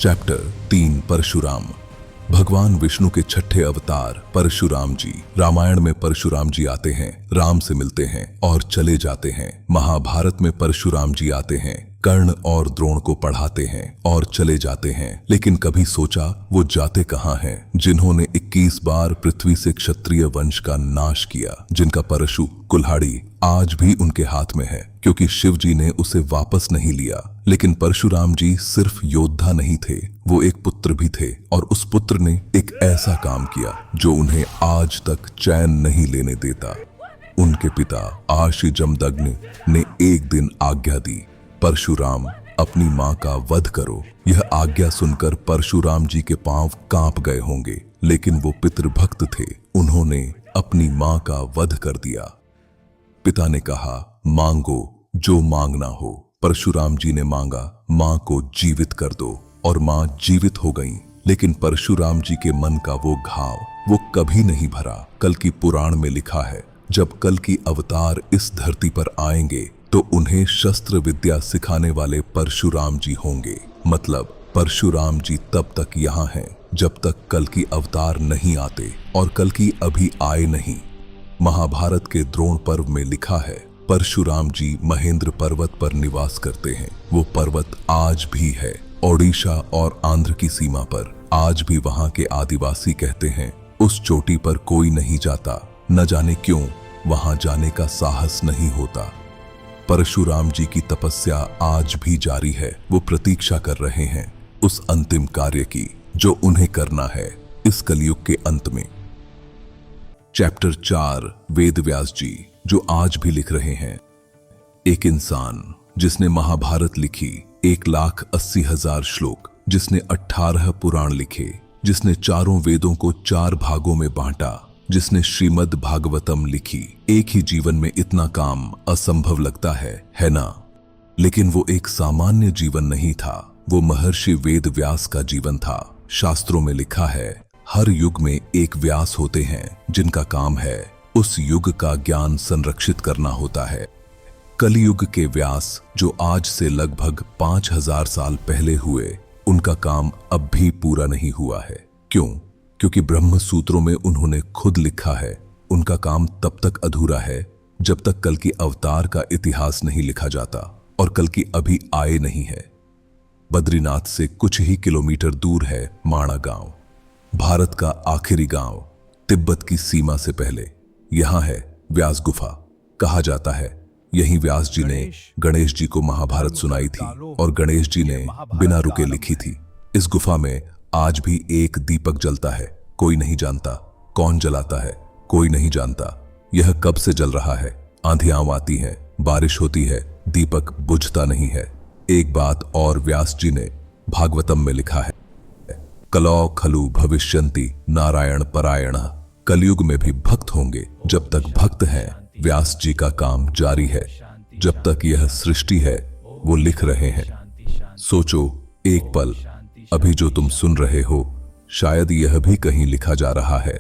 Chapter 3 Parshuram. भगवान विष्णु के छठे अवतार परशुराम जी। रामायण में परशुराम जी आते हैं, राम से मिलते हैं और चले जाते हैं। महाभारत में परशुराम जी आते हैं, कर्ण और द्रोण को पढ़ाते हैं और चले जाते हैं। लेकिन कभी सोचा वो जाते कहाँ हैं, जिन्होंने 21 बार पृथ्वी से क्षत्रिय वंश का नाश किया, जिनका परशु कुल्हाड़ी आज भी उनके हाथ में है क्योंकि शिव जी ने उसे वापस नहीं लिया। लेकिन परशुराम जी सिर्फ योद्धा नहीं थे, वो एक पुत्र भी थे और उस पुत्र ने एक ऐसा काम किया जो उन्हें आज तक चैन नहीं लेने देता। उनके पिता आशी जमदग्नि ने एक दिन आज्ञा दी, परशुराम अपनी मां का वध करो। यह आज्ञा सुनकर परशुराम जी के पांव कांप गए होंगे, लेकिन वो पितृभक्त थे, उन्होंने अपनी मां का वध कर दिया। पिता ने कहा, मांगो जो मांगना हो। परशुराम जी ने मांगा, मां को जीवित कर दो, और मां जीवित हो गईं। लेकिन परशुराम जी के मन का वो घाव वो कभी नहीं भरा। कल की पुराण में लिखा है, जब कल की अवतार इस धरती पर आएंगे तो उन्हें शस्त्र विद्या सिखाने वाले परशुराम जी होंगे। मतलब परशुराम जी तब तक यहाँ हैं जब तक कल की अवतार नहीं आते, और कल की अभी आए नहीं। महाभारत के द्रोण पर्व में लिखा है, परशुराम जी महेंद्र पर्वत पर निवास करते हैं। वो पर्वत आज भी है, ओडिशा और आंध्र की सीमा पर। आज भी वहां के आदिवासी कहते हैं, उस चोटी पर कोई नहीं जाता, न जाने क्यों वहां जाने का साहस नहीं होता। परशुराम जी की तपस्या आज भी जारी है। वो प्रतीक्षा कर रहे हैं उस अंतिम कार्य की जो उन्हें करना है इस कलयुग के अंत में। चैप्टर 4 वेद व्यास जी, जो आज भी लिख रहे हैं। एक इंसान जिसने महाभारत लिखी, 1,80,000 श्लोक, जिसने 18 पुराण लिखे, जिसने चारों वेदों को 4 भागों में बांटा, जिसने श्रीमद् भागवतम लिखी। एक ही जीवन में इतना काम असंभव लगता है ना? लेकिन वो एक सामान्य जीवन नहीं था, वो महर्षि वेद व्यास का जीवन था। शास्त्रों में लिखा है, हर युग में एक व्यास होते हैं जिनका काम है उस युग का ज्ञान संरक्षित करना होता है। कलयुग के व्यास जो आज से लगभग 5,000 साल पहले हुए, उनका काम अब भी पूरा नहीं हुआ है। क्यों? क्योंकि ब्रह्म सूत्रों में उन्होंने खुद लिखा है, उनका काम तब तक अधूरा है जब तक कल की अवतार का इतिहास नहीं लिखा जाता, और कल की अभी आए नहीं है। बद्रीनाथ से कुछ ही किलोमीटर दूर है माणा गांव, भारत का आखिरी गांव, तिब्बत की सीमा से पहले। यहां है व्यास गुफा। कहा जाता है यहीं व्यास जी ने गणेश जी को महाभारत सुनाई थी और गणेश जी ने बिना रुके लिखी थी। इस गुफा में आज भी एक दीपक जलता है, कोई नहीं जानता कौन जलाता है, कोई नहीं जानता यह कब से जल रहा है। आंधियां आती हैं, बारिश होती है, दीपक बुझता नहीं है। एक बात और व्यास जी ने भागवतम में लिखा है, कलौ खलु भविष्यन्ति नारायण परायण। कलयुग में भी भक्त होंगे। जब तक भक्त हैं, व्यास जी का काम जारी है। जब तक यह सृष्टि है, वो लिख रहे हैं। सोचो एक पल, अभी जो तुम सुन रहे हो, शायद यह भी कहीं लिखा जा रहा है।